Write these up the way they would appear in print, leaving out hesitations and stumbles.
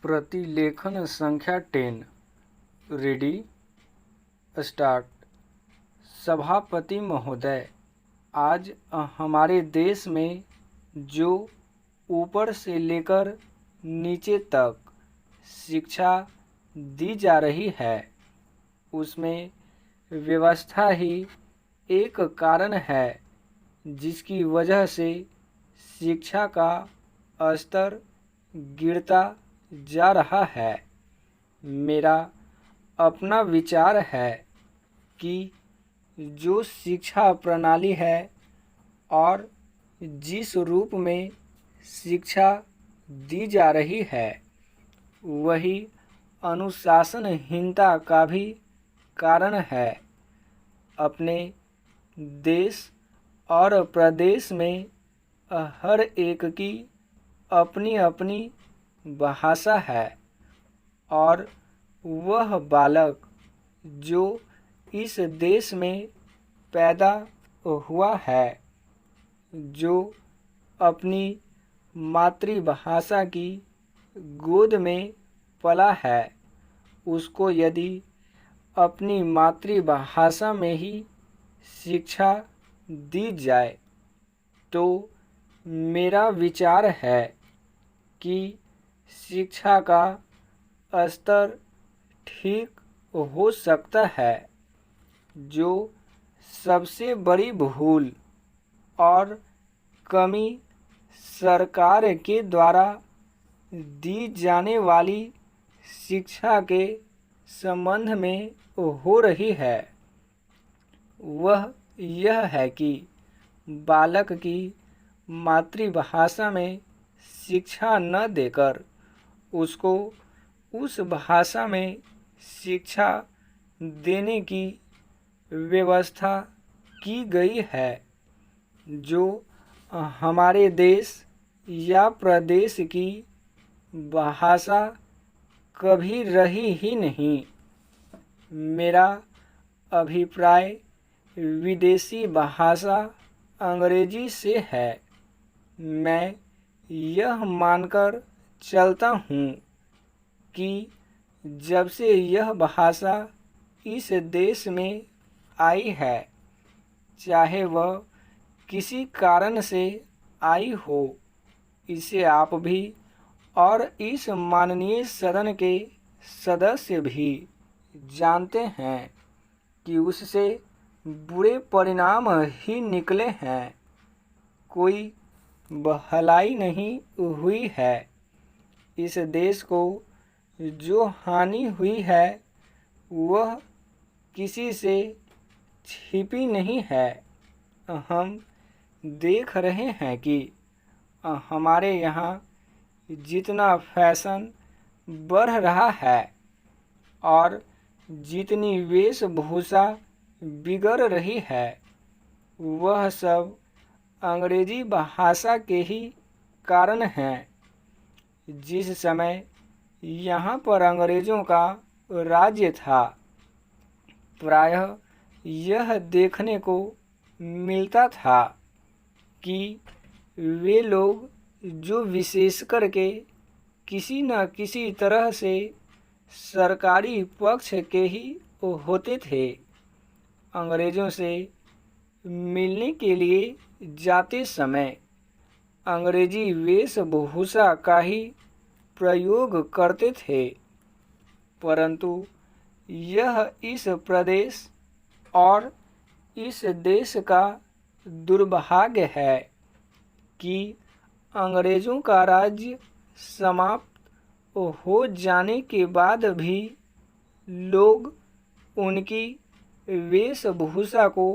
प्रतिलेखन संख्या 10। Ready start. सभापति महोदय, आज हमारे देश में जो ऊपर से लेकर नीचे तक शिक्षा दी जा रही है उसमें व्यवस्था ही एक कारण है जिसकी वजह से शिक्षा का स्तर गिरता जा रहा है। मेरा अपना विचार है कि जो शिक्षा प्रणाली है और जिस रूप में शिक्षा दी जा रही है वही अनुशासनहीनता का भी कारण है। अपने देश और प्रदेश में हर एक की अपनी अपनी भाषा है और वह बालक जो इस देश में पैदा हुआ है, जो अपनी मातृभाषा की गोद में पला है, उसको यदि अपनी मातृभाषा में ही शिक्षा दी जाए तो मेरा विचार है कि शिक्षा का स्तर ठीक हो सकता है। जो सबसे बड़ी भूल और कमी सरकार के द्वारा दी जाने वाली शिक्षा के संबंध में हो रही है वह यह है कि बालक की मातृभाषा में शिक्षा न देकर उसको उस भाषा में शिक्षा देने की व्यवस्था की गई है जो हमारे देश या प्रदेश की भाषा कभी रही ही नहीं। मेरा अभिप्राय विदेशी भाषा अंग्रेजी से है। मैं यह मानकर चलता हूँ कि जब से यह भाषा इस देश में आई है, चाहे वह किसी कारण से आई हो, इसे आप भी और इस माननीय सदन के सदस्य भी जानते हैं कि उससे बुरे परिणाम ही निकले हैं। कोई भलाई नहीं हुई है। इस देश को जो हानि हुई है वह किसी से छिपी नहीं है। हम देख रहे हैं कि हमारे यहाँ जितना फैशन बढ़ रहा है और जितनी वेशभूषा बिगड़ रही है वह सब अंग्रेजी भाषा के ही कारण हैं। जिस समय यहाँ पर अंग्रेज़ों का राज्य था, प्रायः यह देखने को मिलता था कि वे लोग जो विशेष करके किसी न किसी तरह से सरकारी पक्ष के ही होते थे, अंग्रेज़ों से मिलने के लिए जाते समय अंग्रेजी वेशभूषा का ही प्रयोग करते थे। परंतु यह इस प्रदेश और इस देश का दुर्भाग्य है कि अंग्रेज़ों का राज्य समाप्त हो जाने के बाद भी लोग उनकी वेशभूषा को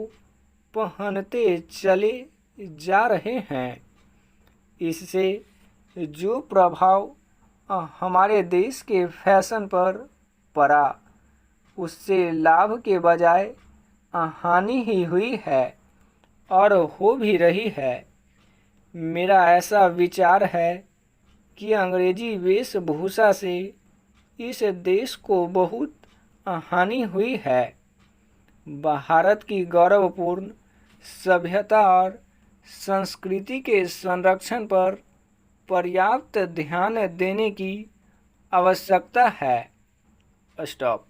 पहनते चले जा रहे हैं। इससे जो प्रभाव हमारे देश के फैशन पर पड़ा उससे लाभ के बजाय हानि ही हुई है और हो भी रही है। मेरा ऐसा विचार है कि अंग्रेजी वेशभूषा से इस देश को बहुत हानि हुई है। भारत की गौरवपूर्ण सभ्यता और संस्कृति के संरक्षण पर पर्याप्त ध्यान देने की आवश्यकता है। स्टॉप।